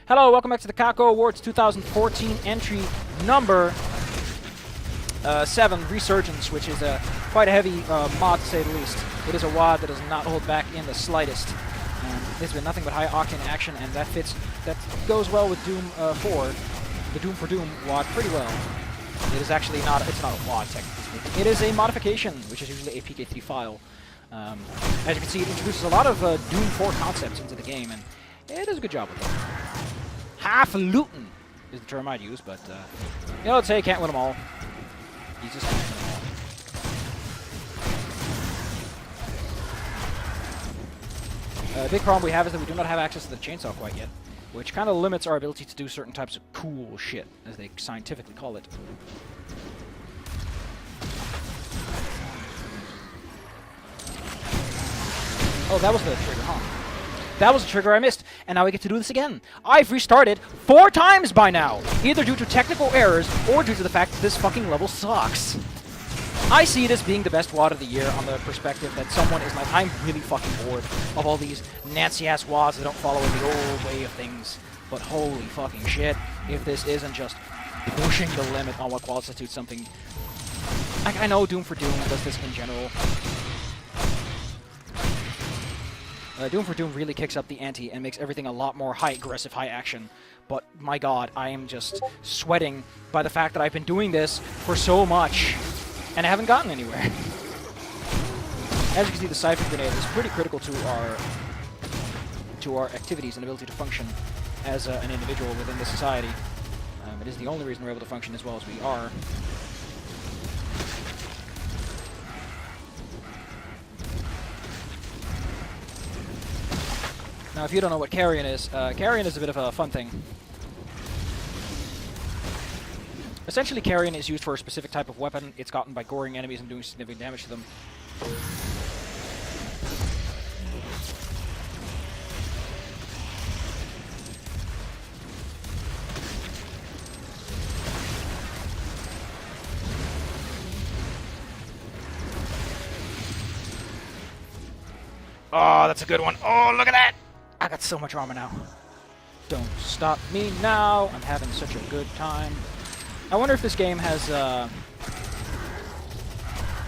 Hello, welcome back to the Cacowards 2014 entry number 7, Resurgence, which is quite a heavy mod to say the least. It is a WOD that does not hold back in the slightest. There's been nothing but high octane action, and that goes well with Doom 4, the Doom for Doom WOD pretty well. It is actually not, it's not a WOD technically. It is a modification, which is usually a PK3 file. As you can see, it introduces a lot of Doom 4 concepts into the game, and it does a good job with them. Half-lootin' is the term I'd use, but, you know, let's say you can't win them all. You just can't win them all. Big problem we have is that we do not have access to the chainsaw quite yet, which kind of limits our ability to do certain types of cool shit, as they scientifically call it. Oh, that was the trigger, huh? That was a trigger I missed, and now we get to do this again. I've restarted 4 times by now, either due to technical errors or due to the fact that this fucking level sucks. I see it as being the best WOD of the year on the perspective that someone is like, I'm really fucking bored of all these Nancy-ass WODs that don't follow the old way of things. But holy fucking shit, if this isn't just pushing the limit on what constitutes something... I know Doom for Doom does this in general. Doom for Doom really kicks up the ante and makes everything a lot more aggressive, high action. But my god, I am just sweating by the fact that I've been doing this for so much and I haven't gotten anywhere. As you can see, the Cypher Grenade is pretty critical to our activities and ability to function as an individual within the society. It is the only reason we're able to function as well as we are. Now, if you don't know what Carrion is a bit of a fun thing. Essentially, Carrion is used for a specific type of weapon. It's gotten by goring enemies and doing significant damage to them. Oh, that's a good one. Oh, look at that! I got so much armor now. Don't stop me now. I'm having such a good time. I wonder if this game has,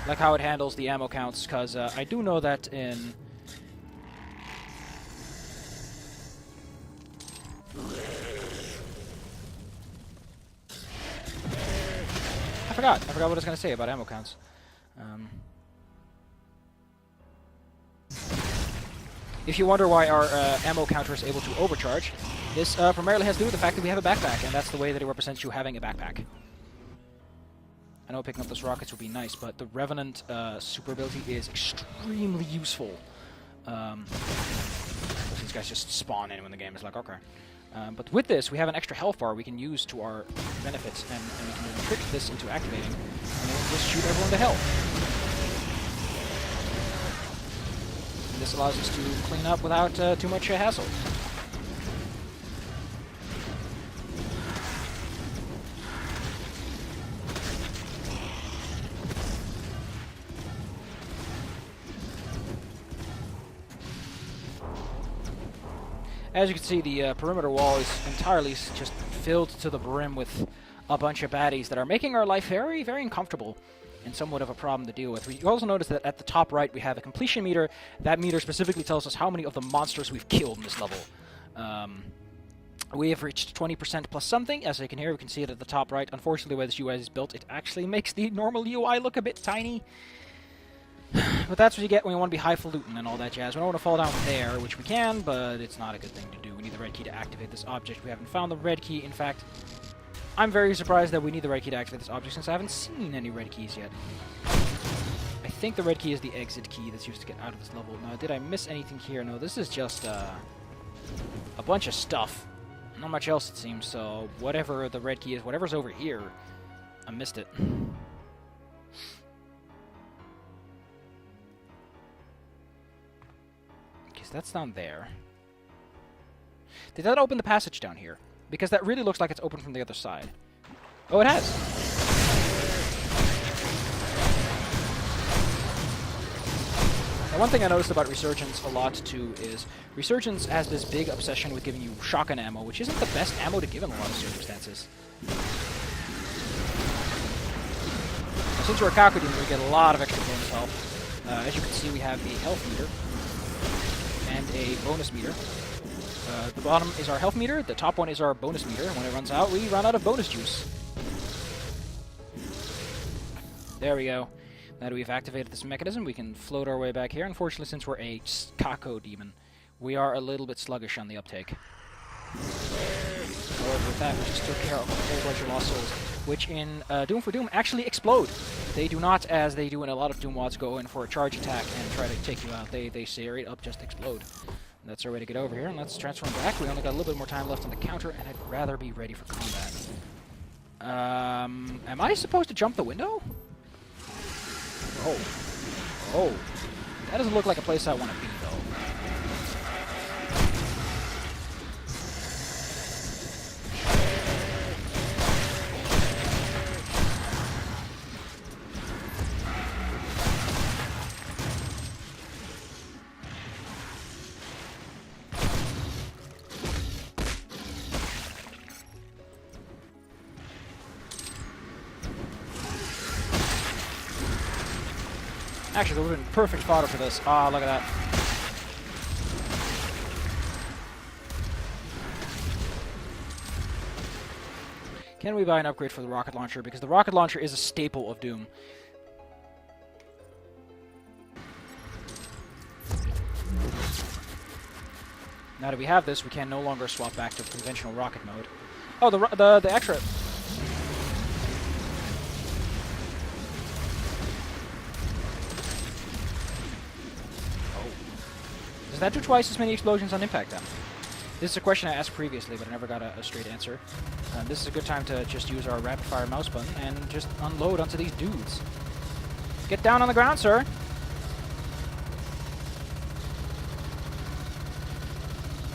like how it handles the ammo counts, because I do know that in... I forgot what I was going to say about ammo counts. If you wonder why our ammo counter is able to overcharge, this primarily has to do with the fact that we have a backpack, and that's the way that it represents you having a backpack. I know picking up those rockets would be nice, but the Revenant super ability is extremely useful. These guys just spawn in when the game is like, okay. But with this, we have an extra health bar we can use to our benefits, and we can trick this into activating, and then just shoot everyone to hell. This allows us to clean up without too much hassle. As you can see, the perimeter wall is entirely just filled to the brim with a bunch of baddies that are making our life very, very uncomfortable and somewhat of a problem to deal with. You also notice that at the top right we have a completion meter. That meter specifically tells us how many of the monsters we've killed in this level. We have reached 20% plus something. As you can hear, we can see it at the top right. Unfortunately, the way this UI is built, it actually makes the normal UI look a bit tiny. But that's what you get when you want to be highfalutin and all that jazz. We don't want to fall down there, which we can, but it's not a good thing to do. We need the red key to activate this object. We haven't found the red key. In fact, I'm very surprised that we need the red key to activate this object since I haven't seen any red keys yet. I think the red key is the exit key that's used to get out of this level. Now, did I miss anything here? No, this is just a bunch of stuff. Not much else, it seems, so whatever the red key is, whatever's over here, I missed it. Okay, so that's down there. Did that open the passage down here? Because that really looks like it's open from the other side. Oh, it has! Now, one thing I noticed about Resurgence a lot, too, is Resurgence has this big obsession with giving you shotgun ammo, which isn't the best ammo to give in a lot of circumstances. Now, since we're a Cacowards, we get a lot of extra bonus health. As you can see, we have a health meter and a bonus meter. The bottom is our health meter, the top one is our bonus meter, and when it runs out, we run out of bonus juice. There we go. Now that we've activated this mechanism, we can float our way back here. Unfortunately, since we're a Caco demon, we are a little bit sluggish on the uptake. However, with that, we just took care of a whole bunch of lost souls, which in Doom for Doom actually explode. They do not, as they do in a lot of Doom mods, go in for a charge attack and try to take you out. They straight up just explode. And that's our way to get over here, and let's transform back. We only got a little bit more time left on the counter, and I'd rather be ready for combat. Am I supposed to jump the window? Oh. Oh. That doesn't look like a place I want to be, though. Actually, that would have been perfect fodder for this. Ah, look at that. Can we buy an upgrade for the rocket launcher? Because the rocket launcher is a staple of Doom. Now that we have this, we can no longer swap back to conventional rocket mode. Oh, the extra... Does that do twice as many explosions on impact, then? This is a question I asked previously, but I never got a straight answer. This is a good time to just use our rapid-fire mouse button and just unload onto these dudes. Get down on the ground, sir!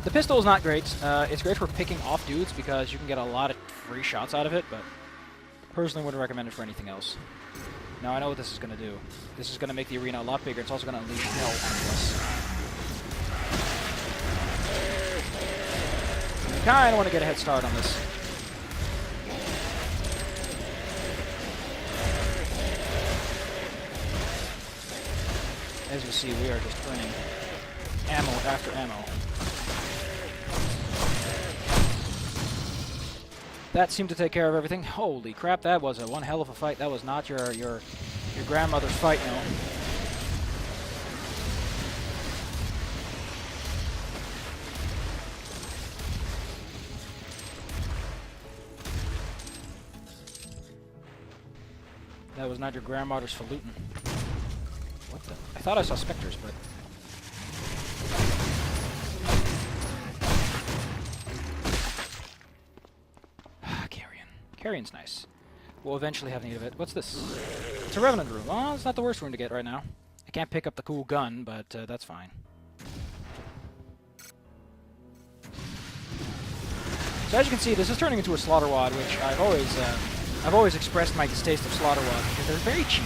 The pistol is not great. It's great for picking off dudes because you can get a lot of free shots out of it, but personally wouldn't recommend it for anything else. Now, I know what this is going to do. This is going to make the arena a lot bigger. It's also going to unleash hell onto us. I kind of want to get a head start on this. As you see, we are just burning ammo after ammo. That seemed to take care of everything. Holy crap, that was one hell of a fight. That was not your grandmother's fight, no. That was not your grandmother's falutin. What the? I thought I saw specters, but... Carrion. Carrion's nice. We'll eventually have need of it. What's this? It's a Revenant room. Well, it's not the worst room to get right now. I can't pick up the cool gun, but that's fine. So as you can see, this is turning into a slaughter wad, which I've always expressed my distaste of slaughter wads because they're very cheap.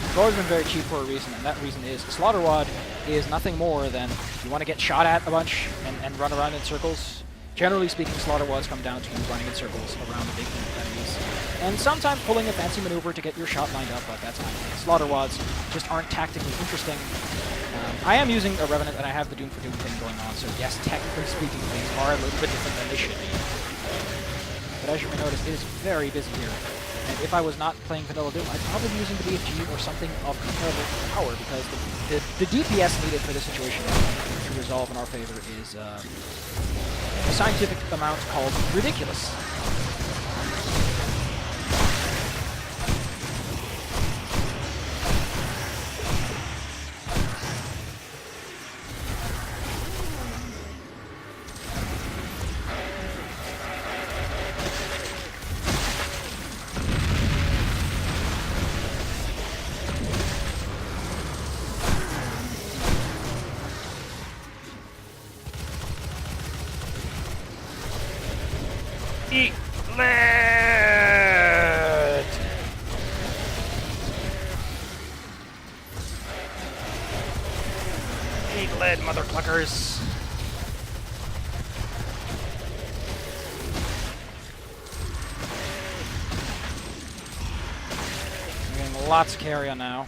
They've always been very cheap for a reason, and that reason is slaughter wad is nothing more than you want to get shot at a bunch and run around in circles. Generally speaking, slaughter wads come down to you running in circles around the big enemies. And sometimes pulling a fancy maneuver to get your shot lined up, but that's not it. Slaughter wads just aren't tactically interesting. I am using a Revenant, and I have the Doom for Doom thing going on, so yes, technically speaking, things are a little bit different than they should be. But as you may notice, it is very busy here. And if I was not playing Vanilla Doom, I'd probably be using the BFG or something of comparable power, because the DPS needed for this situation to resolve in our favor is a scientific amount called ridiculous. reuploaded, motherfuckers! I'm getting lots of carry on now.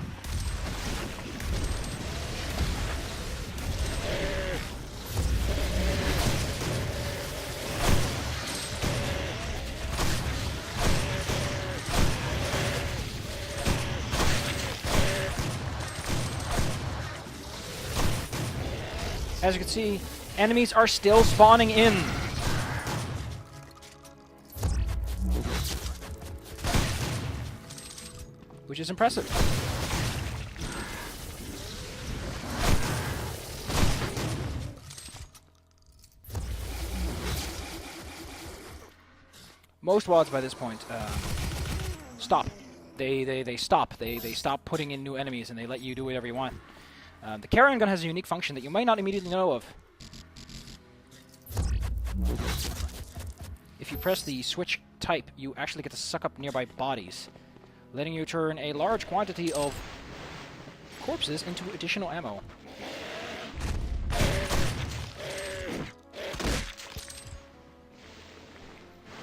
As you can see, enemies are still spawning in. Which is impressive. Most WODs by this point stop. They stop. They stop putting in new enemies and they let you do whatever you want. The carrion gun has a unique function that you might not immediately know of. If you press the switch type, you actually get to suck up nearby bodies, letting you turn a large quantity of corpses into additional ammo.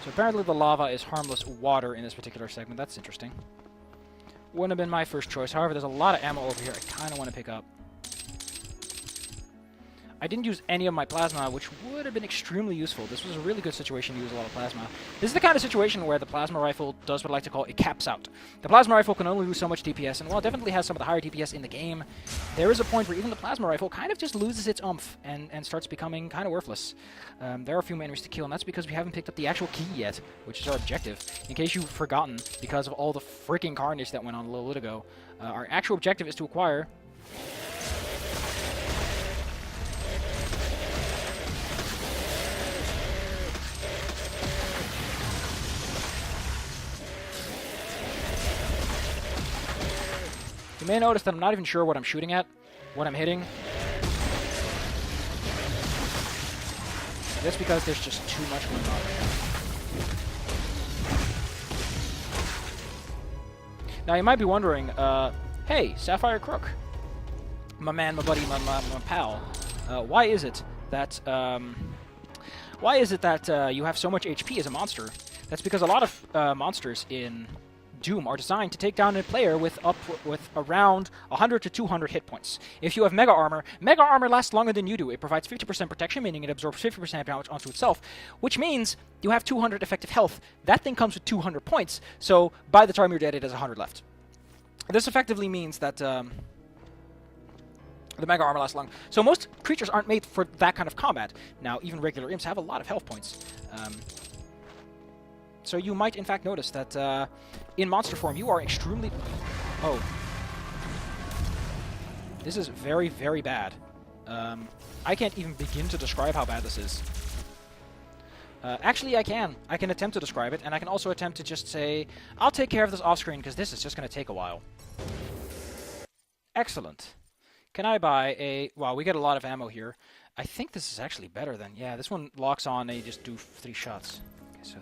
So apparently the lava is harmless water in this particular segment. That's interesting. Wouldn't have been my first choice. However, there's a lot of ammo over here I kind of want to pick up. I didn't use any of my plasma, which would have been extremely useful. This was a really good situation to use a lot of plasma. This is the kind of situation where the plasma rifle does what I like to call it caps out. The plasma rifle can only do so much DPS, and while it definitely has some of the higher DPS in the game, there is a point where even the plasma rifle kind of just loses its oomph and starts becoming kind of worthless. There are a few enemies to kill, and that's because we haven't picked up the actual key yet, which is our objective. In case you've forgotten, because of all the freaking carnage that went on a little bit ago, our actual objective is to acquire... You may notice that I'm not even sure what I'm shooting at, what I'm hitting. That's because there's just too much going on right now. Now you might be wondering, hey, Sapphire Crook, my man, my buddy, my pal, why is it that you have so much HP as a monster? That's because a lot of monsters in Doom are designed to take down a player with around 100 to 200 hit points. If you have Mega Armor lasts longer than you do. It provides 50% protection, meaning it absorbs 50% damage onto itself, which means you have 200 effective health. That thing comes with 200 points, so by the time you're dead, it has 100 left. This effectively means that the Mega Armor lasts long. So most creatures aren't made for that kind of combat. Now, even regular imps have a lot of health points. So you might, in fact, notice that in monster form, you are extremely... Oh. This is very, very bad. I can't even begin to describe how bad this is. Actually, I can. I can attempt to describe it, and I can also attempt to just say, I'll take care of this off-screen, because this is just going to take a while. Excellent. Can I buy a... Wow, we get a lot of ammo here. I think this is actually better than... Yeah, this one locks on, and you just do 3 shots. Okay, so...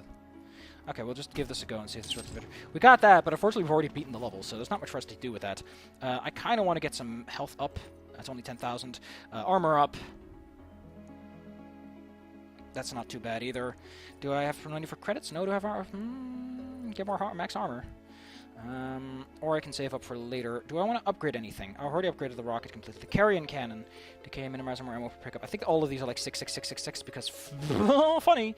Okay, we'll just give this a go and see if this works better. We got that, but unfortunately we've already beaten the level, so there's not much for us to do with that. I kind of want to get some health up. That's only 10,000. Armor up. That's not too bad either. Do I have money for credits? No, do I have armor? Get more max armor. Or I can save up for later. Do I want to upgrade anything? I've already upgraded the rocket completely. The carrion cannon. Decay, minimize more ammo for pickup. I think all of these are like 66666 because... funny!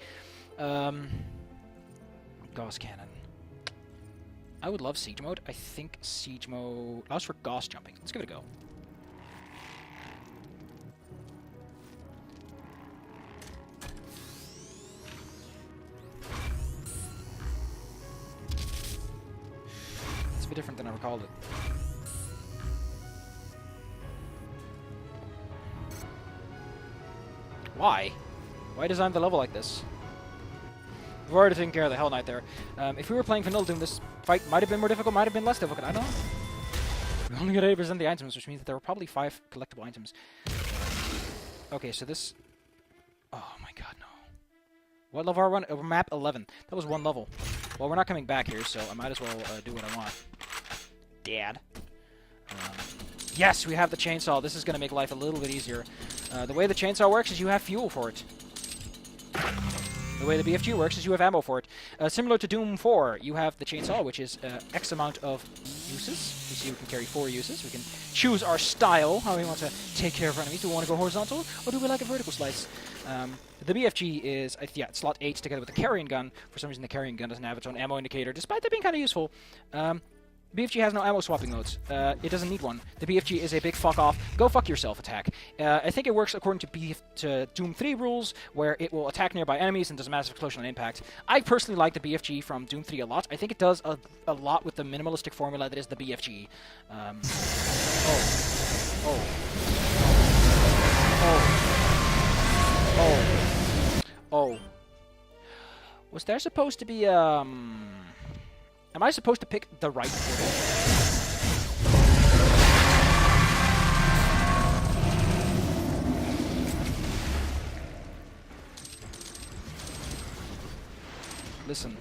Gauss cannon. I would love siege mode. I think siege mode allows for Gauss jumping. Let's give it a go. It's a bit different than I recalled it. Why? Why design the level like this? We've already taken care of the Hell Knight there. If we were playing Vanilla Doom, this fight might have been more difficult, might have been less difficult. I don't know. We only got 80% of the items, which means that there were probably 5 collectible items. Okay, so this... Oh my god, no. What level are we on? Map 11. That was 1 level. Well, we're not coming back here, so I might as well do what I want. Dad. Yes, we have the chainsaw. This is going to make life a little bit easier. The way the chainsaw works is you have fuel for it. The way the BFG works is you have ammo for it. Similar to Doom 4, you have the chainsaw, which is X amount of uses. You see we can carry 4 uses. We can choose our style, how we want to take care of our enemies. Do we want to go horizontal, or do we like a vertical slice? The BFG is, yeah, slot 8 together with the carrying gun. For some reason, the carrying gun doesn't have its own ammo indicator, despite that being kind of useful. BFG has no ammo swapping modes. It doesn't need one. The BFG is a big fuck off, go fuck yourself attack. I think it works according to Doom 3 rules, where it will attack nearby enemies and does a massive explosion on impact. I personally like the BFG from Doom 3 a lot. I think it does a lot with the minimalistic formula that is the BFG. Oh. Was there supposed to be, Am I supposed to pick the right portal? Listen.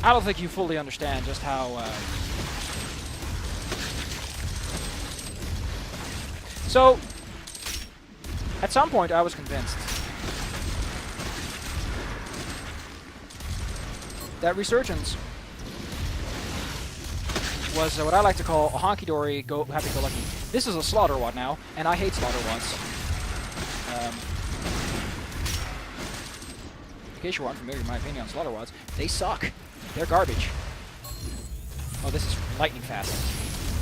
I don't think you fully understand just how... So, at some point I was convinced that Resurgence was what I like to call a honky-dory, happy-go-lucky. This is a slaughter wad now, and I hate slaughter wads. In case you aren't familiar with my opinion on slaughter wads, they suck. They're garbage. Oh, this is lightning fast.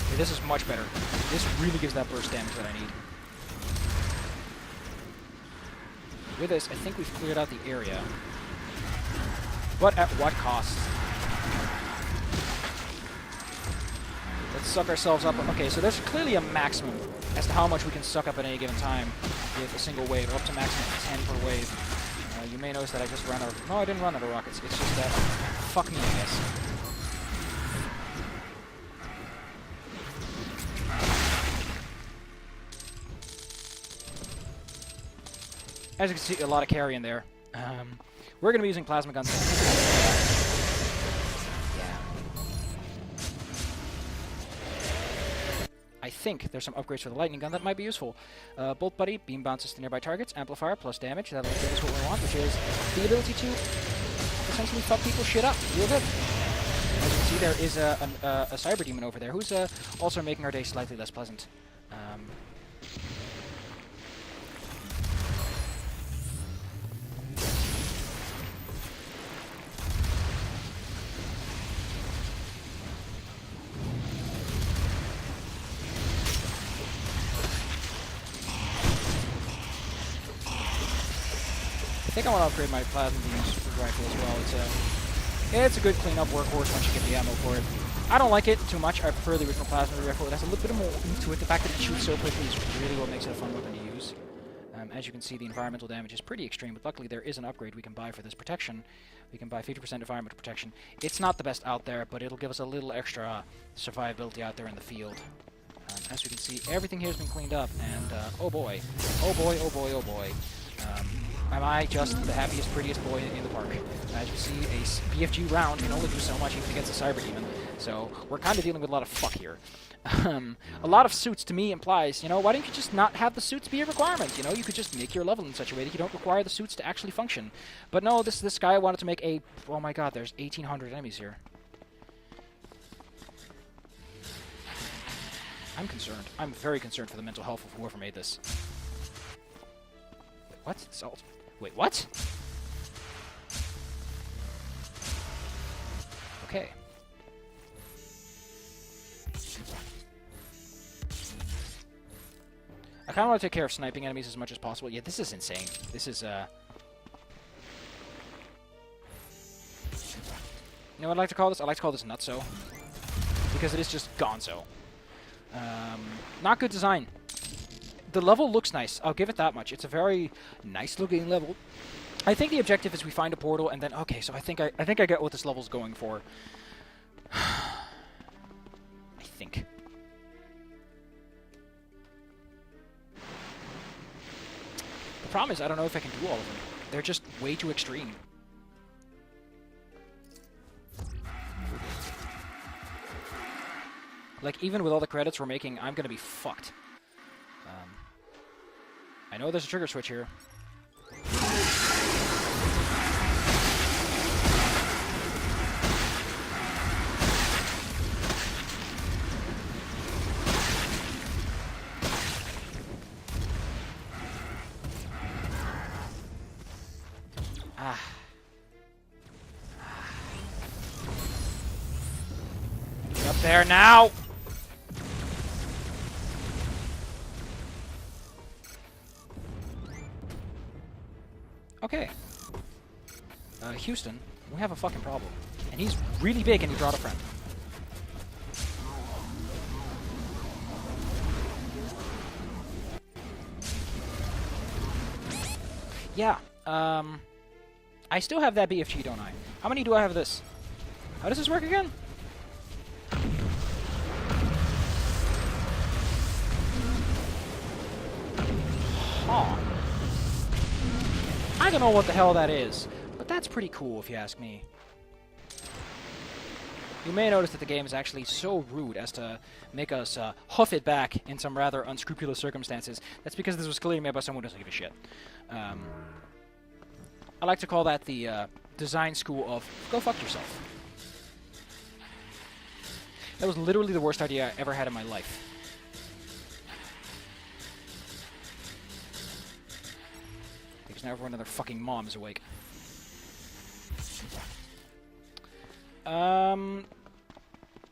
Okay, this is much better. This really gives that burst damage that I need. With this, I think we've cleared out the area. But at what cost? Let's suck ourselves up. Okay, so there's clearly a maximum as to how much we can suck up at any given time with a single wave, up to maximum 10 per wave. You may notice that I just ran out of... No, I didn't run out of rockets. It's just that... Fuck me, I guess. As you can see, a lot of carry in there. We're going to be using plasma guns. Yeah. I think there's some upgrades for the lightning gun that might be useful. Bolt Buddy, beam bounces to nearby targets, amplifier plus damage. That'll give us what we want, which is the ability to essentially fuck people's shit up real good. As you can see, there is a cyber demon over there who's also making our day slightly less pleasant. I think I want to upgrade my plasma beams rifle as well. It's a good cleanup workhorse once you get the ammo for it. I don't like it too much. I prefer the original plasma rifle. It has a little bit more into it. The fact that it shoots so quickly is really what makes it a fun weapon to use. As you can see, the environmental damage is pretty extreme, but luckily there is an upgrade we can buy for this protection. We can buy 50% environmental protection. It's not the best out there, but it'll give us a little extra survivability out there in the field. As you can see, everything here has been cleaned up, and oh boy. Oh boy, oh boy, oh boy. Am I just the happiest, prettiest boy in the park? As you see, a BFG round can only do so much even against a cyber demon, so we're kind of dealing with a lot of fuck here. A lot of suits to me implies, you know, why don't you just not have the suits be a requirement? You know, you could just make your level in such a way that you don't require the suits to actually function. But no, this guy wanted to make a... Oh my god, there's 1,800 enemies here. I'm concerned. I'm very concerned for the mental health of whoever made this. Wait, what? Salt. Wait, what? Okay. I kind of want to take care of sniping enemies as much as possible. Yeah, this is insane. This is, You know what I like to call this? I like to call this nutso. Because it is just gonzo. Not good design. The level looks nice. I'll give it that much. It's a very nice-looking level. I think the objective is we find a portal and then... Okay, so I think I get what this level's going for. I think. The problem is I don't know if I can do all of them. They're just way too extreme. Like, even with all the credits we're making, I'm gonna be fucked. I know there's a trigger switch here. Get up there now! Okay. Houston, we have a fucking problem. And he's really big and he brought a friend. Yeah, I still have that BFG, don't I? How many do I have of this? How does this work again? Huh. I don't know what the hell that is, but that's pretty cool if you ask me. You may notice that the game is actually so rude as to make us huff it back in some rather unscrupulous circumstances. That's because this was clearly made by someone who doesn't give a shit. I like to call that the design school of go fuck yourself. That was literally the worst idea I ever had in my life. Because now everyone and their fucking mom is awake.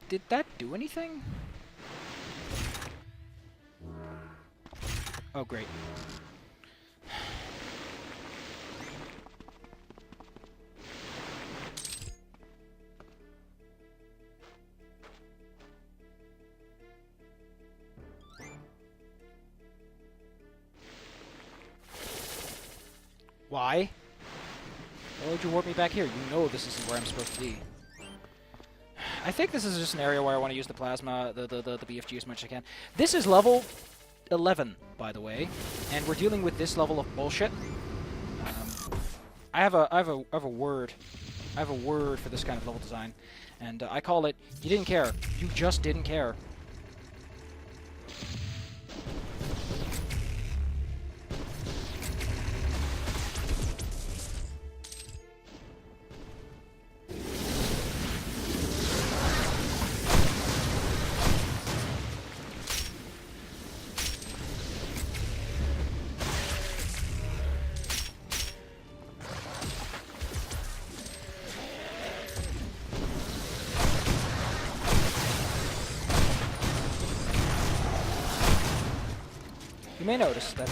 Did that do anything? Oh, great. Why? Why would you warp me back here? You know this isn't where I'm supposed to be. I think this is just an area where I want to use the plasma, the BFG as much as I can. This is level 11, by the way, and we're dealing with this level of bullshit. I have a word for this kind of level design, and I call it, you didn't care. You just didn't care. You may notice that,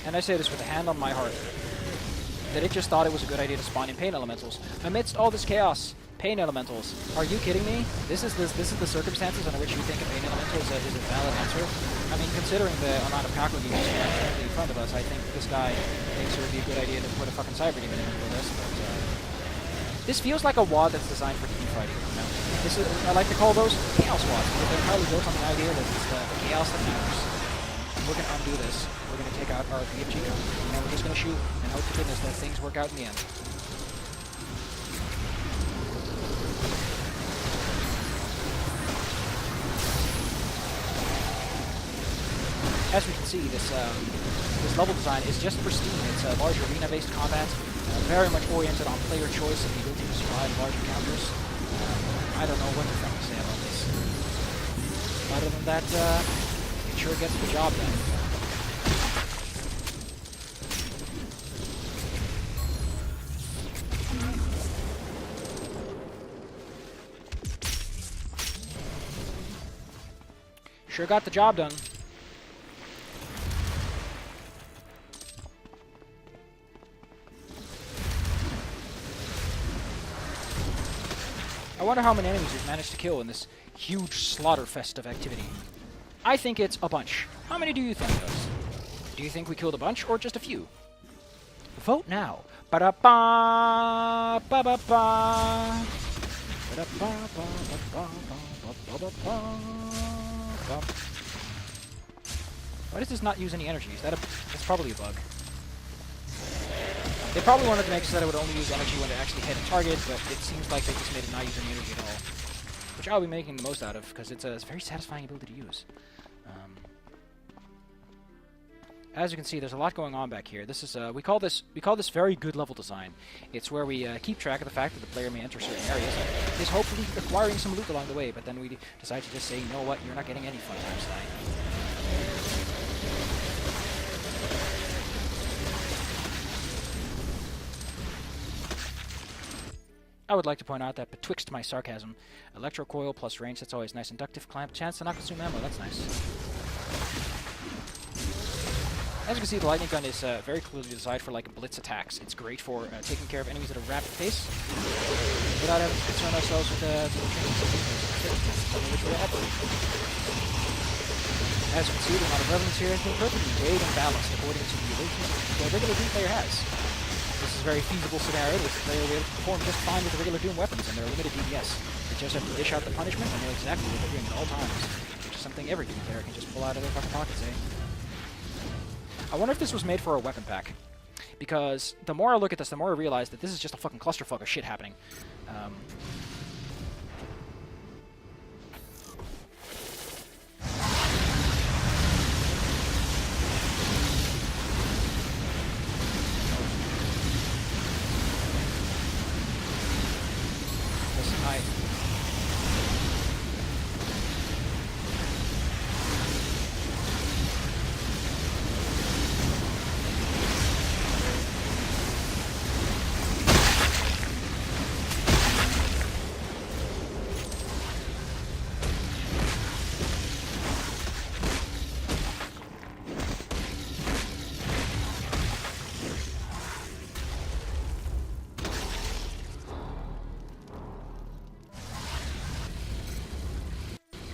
and I say this with a hand on my heart, that it just thought it was a good idea to spawn in pain elementals. Amidst all this chaos, pain elementals. Are you kidding me? This is the circumstances under which you think a pain elemental is a valid answer? I mean, considering the amount of Cacowards in front of us, I think this guy thinks it would be a good idea to put a fucking cyber demon in for this, but, this feels like a WAD that's designed for team fighting, you know? This is, I like to call those chaos WADs, because they're entirely built on the idea that it's the chaos that matters. And we're going to undo this. We're going to take out our BFG gun, and then we're just going to shoot and hope to goodness that things work out in the end. As we can see, this level design is just pristine. It's a large arena-based combat, very much oriented on player choice and the ability to survive large encounters. I don't know what the fuck to say about this. Other than that, it sure gets the job done. Sure got the job done. I wonder how many enemies we've managed to kill in this huge slaughter fest of activity. I think it's a bunch. How many do you think, guys? Do you think we killed a bunch or just a few? Vote now. Ba-da-ba, ba-ba-ba. Ba-da-ba, ba-ba-ba, ba-ba-ba. Why does this not use any energy? Is that that's probably a bug. They probably wanted to make so that it would only use energy when it actually hit a target, but it seems like they just made it not use any energy at all. Which I'll be making the most out of, because it's a very satisfying ability to use. As you can see, there's a lot going on back here. This is we call this very good level design. It's where we keep track of the fact that the player may enter certain areas and is hopefully acquiring some loot along the way, but then we decide to just say, you know what, you're not getting any fun times tonight. I would like to point out that betwixt my sarcasm, electro coil plus range, that's always nice. Inductive clamp, chance to not consume ammo, that's nice. As you can see, the lightning gun is very clearly designed for like blitz attacks. It's great for taking care of enemies at a rapid pace without having to concern ourselves with the As you can see, the amount of relevance here has been perfectly weighed and balanced according to the abilities the regular Doom player has. This is a very feasible scenario in which the player will be able to perform just fine with the regular Doom weapons and their limited DPS. They just have to dish out the punishment and know exactly what they're doing at all times, which is something every Doom player can just pull out of their fucking pockets, eh? I wonder if this was made for a weapon pack, because the more I look at this, the more I realize that this is just a fucking clusterfuck of shit happening.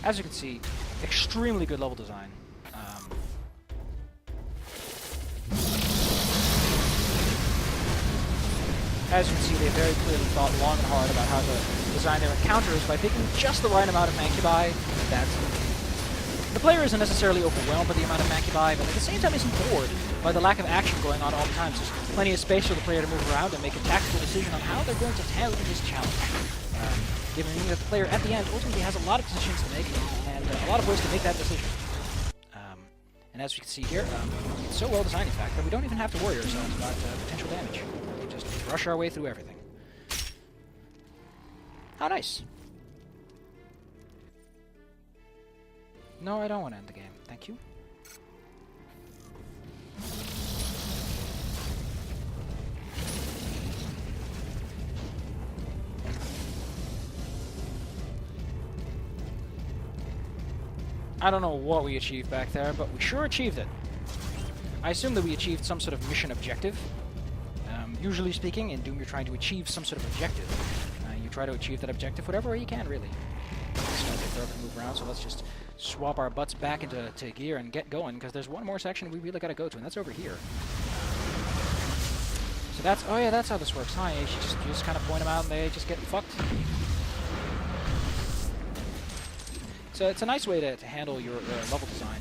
As you can see, extremely good level design. As you can see, they very clearly thought long and hard about how to design their encounters by picking just the right amount of mancubi. The player isn't necessarily overwhelmed by the amount of mancubi, but at the same time isn't bored by the lack of action going on all the time. So there's plenty of space for the player to move around and make a tactical decision on how they're going to handle this challenge. Given that the player at the end ultimately has a lot of decisions to make and a lot of ways to make that decision. And as you can see here, it's so well designed in fact that we don't even have to worry ourselves about potential damage. We just rush our way through everything. How nice. No, I don't want to end the game. Thank you. I don't know what we achieved back there, but we sure achieved it. I assume that we achieved some sort of mission objective. Usually speaking, in Doom you're trying to achieve some sort of objective. You try to achieve that objective whatever way you can, really. It's going to take forever to move around, so let's just swap our butts back into gear and get going, because there's one more section we really got to go to, and that's over here. So that's... oh yeah, that's how this works, huh? You just kind of point them out and they just get fucked. So it's a nice way to handle your level design.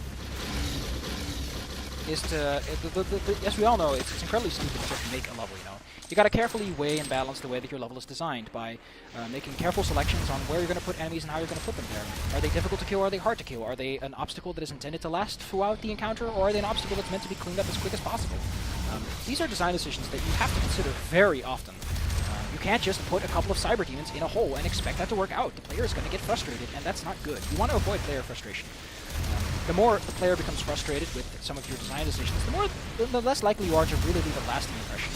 Is to, as we all know, it's incredibly stupid to just make a level, you know. You gotta carefully weigh and balance the way that your level is designed by making careful selections on where you're gonna put enemies and how you're gonna put them there. Are they difficult to kill or are they hard to kill? Are they an obstacle that is intended to last throughout the encounter, or are they an obstacle that's meant to be cleaned up as quick as possible? These are design decisions that you have to consider very often. You can't just put a couple of cyber demons in a hole and expect that to work out. The player is going to get frustrated, and that's not good. You want to avoid player frustration. The more the player becomes frustrated with some of your design decisions, the less likely you are to really leave a lasting impression.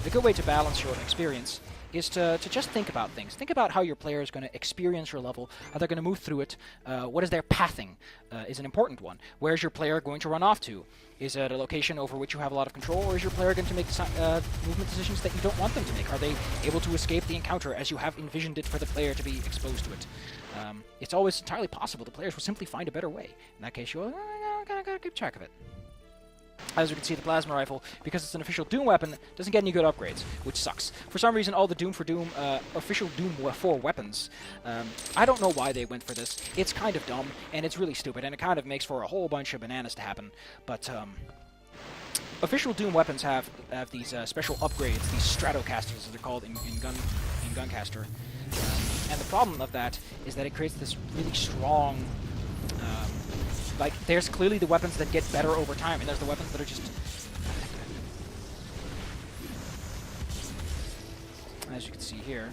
The good way to balance your experience is to just think about things. Think about how your player is going to experience your level, how they're going to move through it, what is their pathing is an important one. Where is your player going to run off to? Is it a location over which you have a lot of control, or is your player going to make movement decisions that you don't want them to make? Are they able to escape the encounter as you have envisioned it for the player to be exposed to it? It's always entirely possible the players will simply find a better way. In that case, you'll gotta keep track of it. As you can see, the plasma rifle, because it's an official Doom weapon, doesn't get any good upgrades, which sucks. For some reason, all the Doom for Doom, official Doom 4 weapons, I don't know why they went for this. It's kind of dumb, and it's really stupid, and it kind of makes for a whole bunch of bananas to happen. But, official Doom weapons have these special upgrades, these Stratocasters, as they're called in Guncaster. And the problem of that is that it creates this really strong... like, there's clearly the weapons that get better over time, and there's the weapons that are just... As you can see here,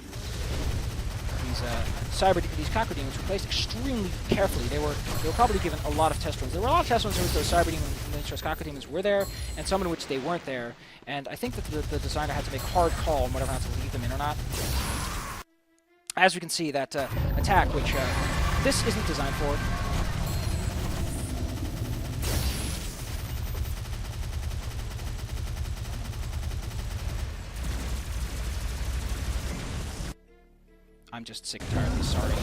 these Cacowards demons were placed extremely carefully. They were probably given a lot of test runs. There were a lot of test runs in which those Cyber demons and Cacowards demons were there, and some in which they weren't there. And I think that the designer had to make a hard call on whether or not to leave them in or not. As you can see, that attack, which this isn't designed for. I'm just sick and tired of this, sorry.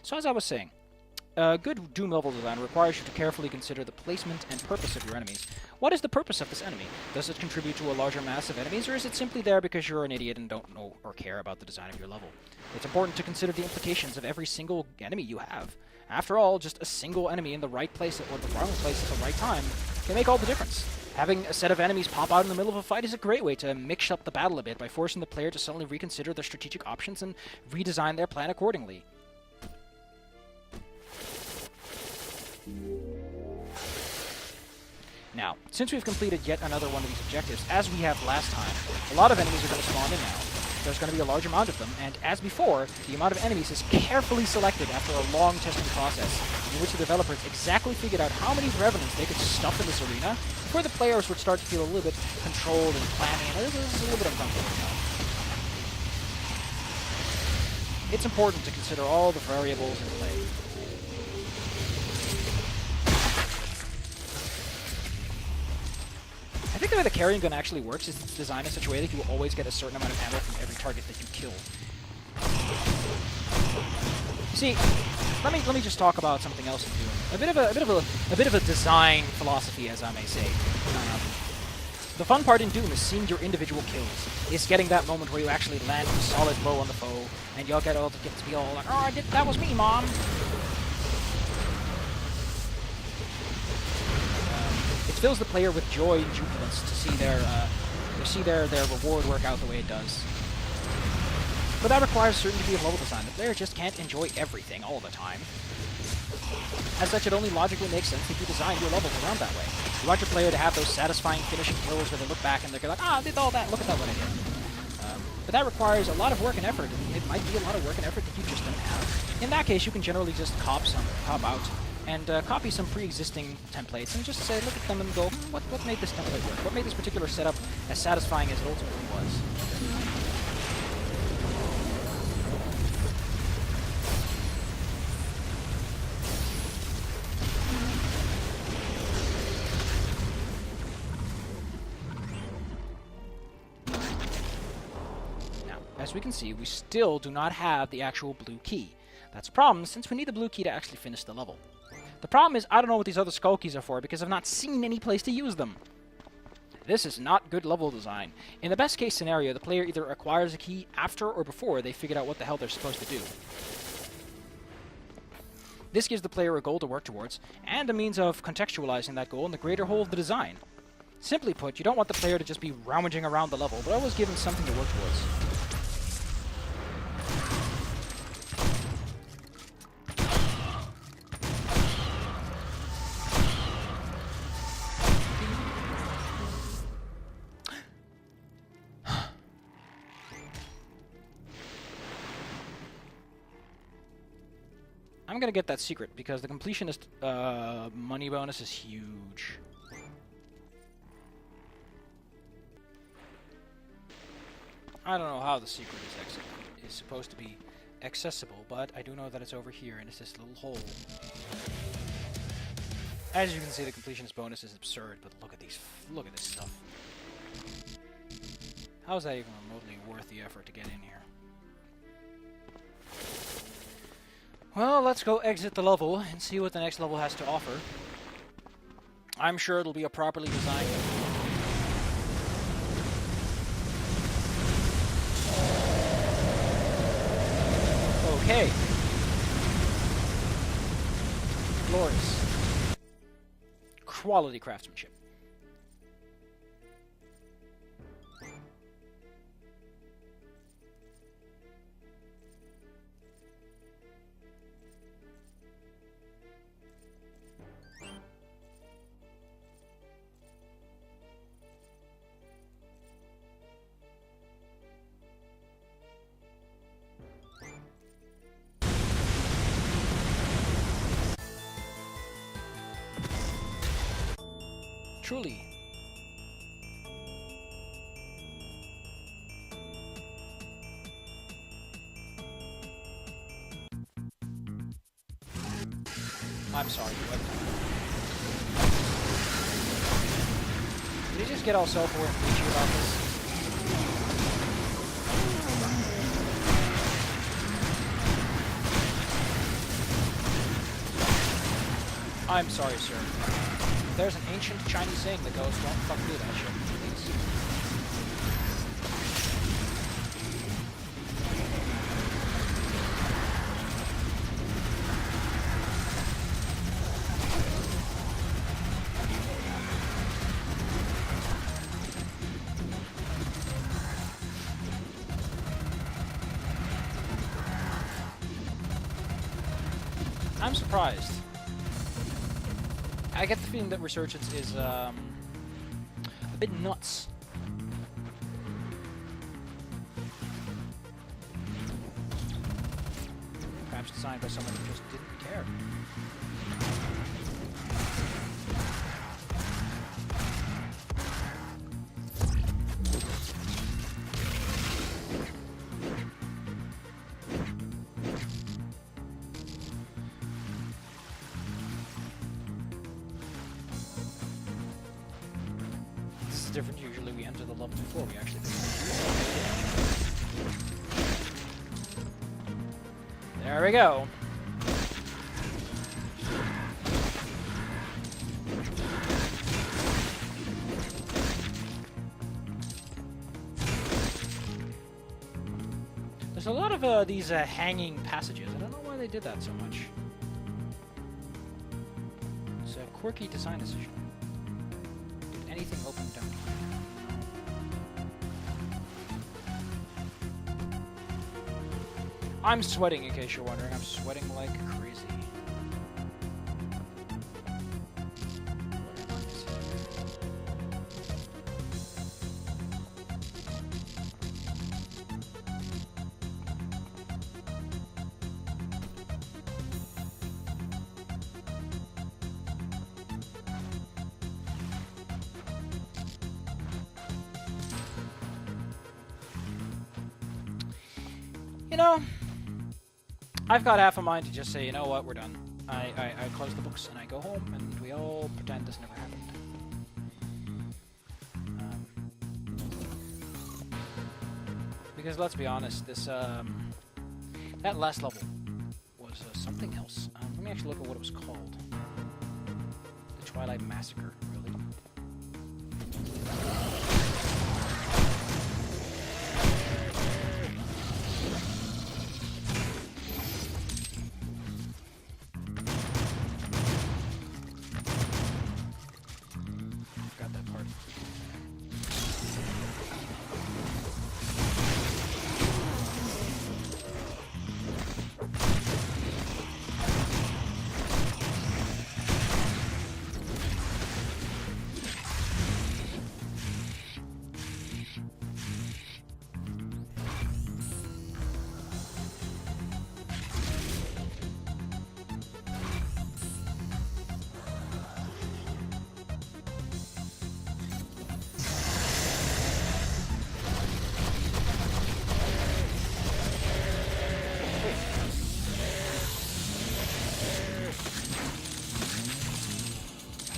So as I was saying, good Doom level design requires you to carefully consider the placement and purpose of your enemies. What is the purpose of this enemy? Does it contribute to a larger mass of enemies, or is it simply there because you're an idiot and don't know or care about the design of your level? It's important to consider the implications of every single enemy you have. After all, just a single enemy in the right place or the wrong place at the right time can make all the difference. Having a set of enemies pop out in the middle of a fight is a great way to mix up the battle a bit by forcing the player to suddenly reconsider their strategic options and redesign their plan accordingly. Now, since we've completed yet another one of these objectives, as we have last time, a lot of enemies are going to spawn in now. There's going to be a large amount of them, and as before, the amount of enemies is carefully selected after a long testing process, in which the developers exactly figured out how many revenants they could stuff in this arena, before the players would start to feel a little bit controlled and planning, and this is a little bit uncomfortable now. It's important to consider all the variables in play. I think the way the carrying gun actually works is it's designed in such a way that you will always get a certain amount of ammo from every target that you kill. See, let me just talk about something else in Doom. A bit of a design philosophy, as I may say. The fun part in Doom is seeing your individual kills. Is getting that moment where you actually land a solid blow on the foe, and you'll get to be all like, "Oh, that was me, Mom." It fills the player with joy and jubilance to see their reward work out the way it does. But that requires a certain degree of level design. The player just can't enjoy everything all the time. As such, it only logically makes sense that you design your levels around that way. You want your player to have those satisfying finishing kills where they look back and they're like, "Ah, I did all that, look at that what I did." But that requires a lot of work and effort, and it might be a lot of work and effort that you just don't have. In that case, you can generally just cop out, and copy some pre-existing templates and just say, look at them and go, what made this template work? What made this particular setup as satisfying as it ultimately was? Now, as we can see, we still do not have the actual blue key. That's a problem, since we need the blue key to actually finish the level. The problem is, I don't know what these other skull keys are for, because I've not seen any place to use them. This is not good level design. In the best case scenario, the player either acquires a key after or before they figured out what the hell they're supposed to do. This gives the player a goal to work towards, and a means of contextualizing that goal in the greater whole of the design. Simply put, you don't want the player to just be rummaging around the level, but always give them something to work towards. I'm gonna get that secret, because the completionist money bonus is huge. I don't know how the secret is supposed to be accessible, but I do know that it's over here, and it's this little hole. As you can see, the completionist bonus is absurd, but look at this stuff. How is that even remotely worth the effort to get in here? Well, let's go exit the level and see what the next level has to offer. I'm sure it'll be a properly designed. Okay. Glorious. Quality craftsmanship. Truly. I'm sorry, what? Did he just get all self-aware and preachy about this? I'm sorry, sir. There's an ancient Chinese saying that goes, don't fuck do that shit, please. I'm surprised. I get the feeling that Resurgence is a bit nuts. Perhaps designed by someone who just didn't care. Different. Usually we enter the level before we actually There we go. There's a lot of these hanging passages. I don't know why they did that so much. It's a quirky design decision. Anything open down here? I'm sweating, in case you're wondering. I'm sweating like crazy. You know, I've got half a mind to just say, you know what, we're done. I close the books and I go home and we all pretend this never happened. Because let's be honest, this that last level was something else. Let me actually look at what it was called. The Twilight Massacre, really.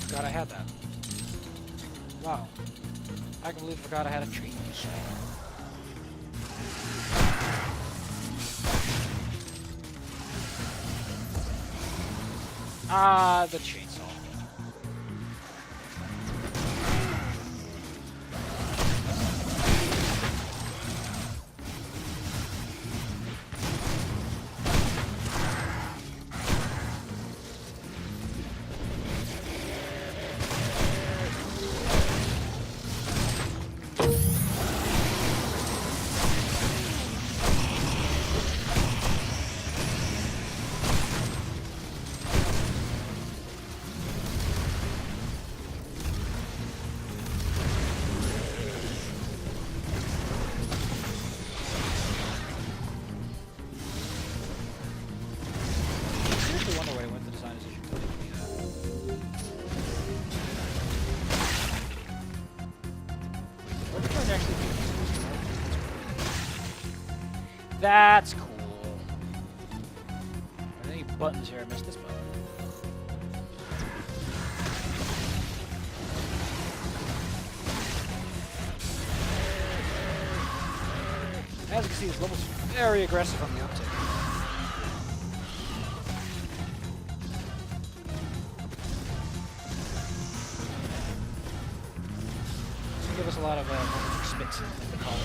Forgot I had that. Wow. I completely forgot I had a tree. The chainsaw. That's cool. Are there any buttons here? I missed this button. As you can see, this level's very aggressive on the uptake. This will give us a lot of spits, as they call it.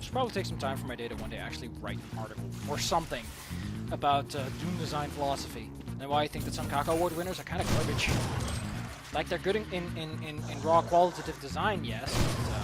Should probably take some time for my day to one day actually write an article or something about Doom design philosophy and why I think that some Caco Award winners are kind of garbage. Like, they're good in raw qualitative design, yes, but,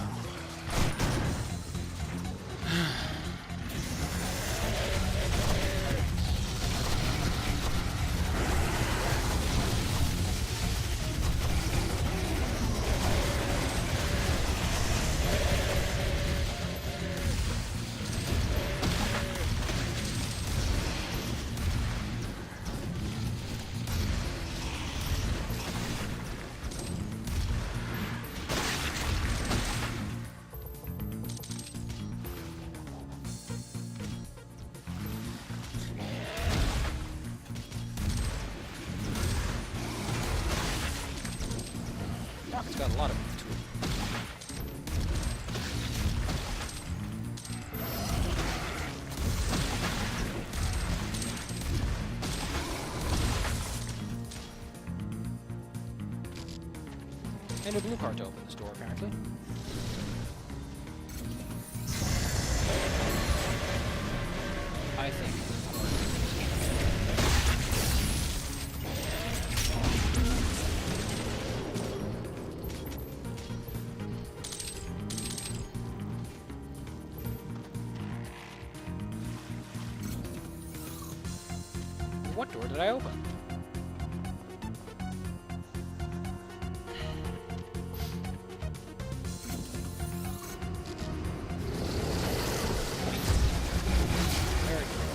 it's got a lot of to it. And a blue card to open this door, apparently. I think. What door did I open? Very good.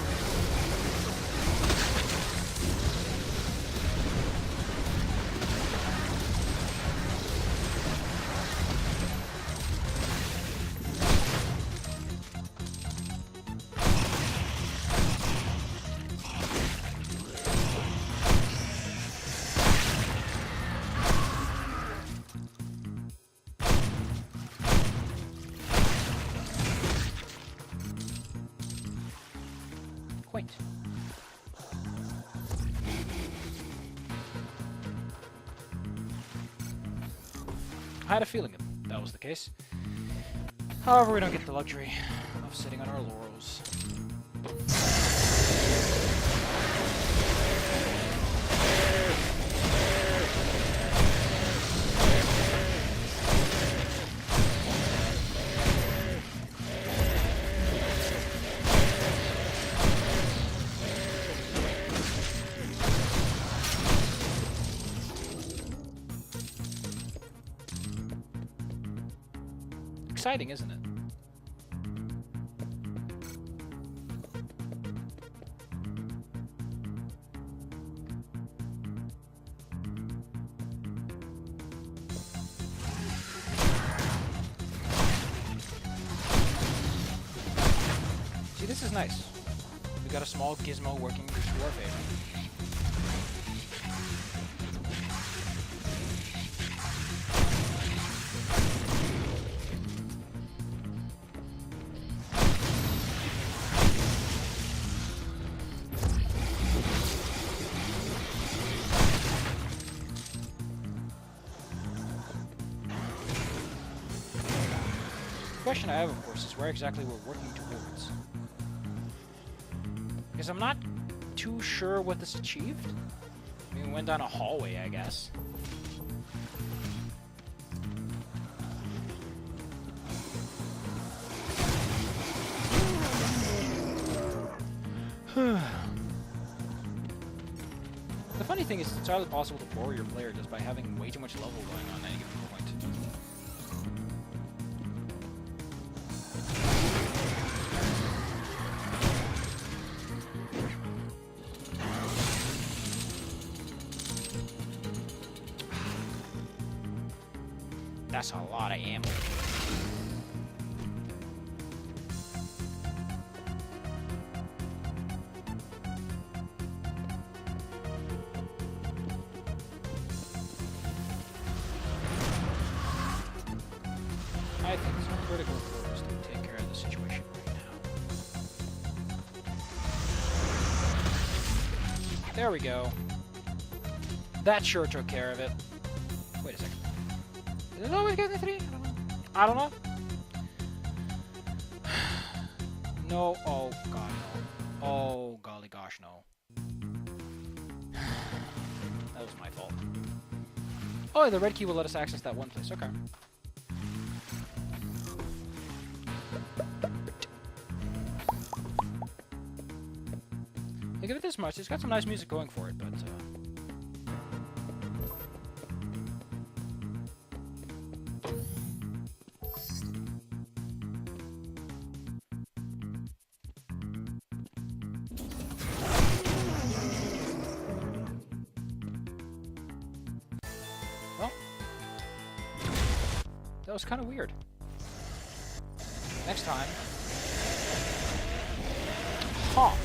Quaint. I had a feeling that was the case. However, we don't get the luxury of sitting on our laurels. exciting, isn't it? See, this is nice. We got a small gizmo working to our favor. The question I have, of course, is where exactly we're working towards. Because I'm not too sure what this achieved. I mean, we went down a hallway, I guess. The funny thing is, it's entirely possible to bore your player just by having way too much level going on at any given point. That's a lot of ammo. I think it's critical for us to take care of the situation right now. There we go. That sure took care of it. Wait a second. Is it always getting 3? I don't know. No. Oh, God, no. Oh, golly gosh, no. That was my fault. Oh, the red key will let us access that one place. Okay. I give it this much. It's got some nice music going for it, but... Well, that was kind of weird. Next time... Huh.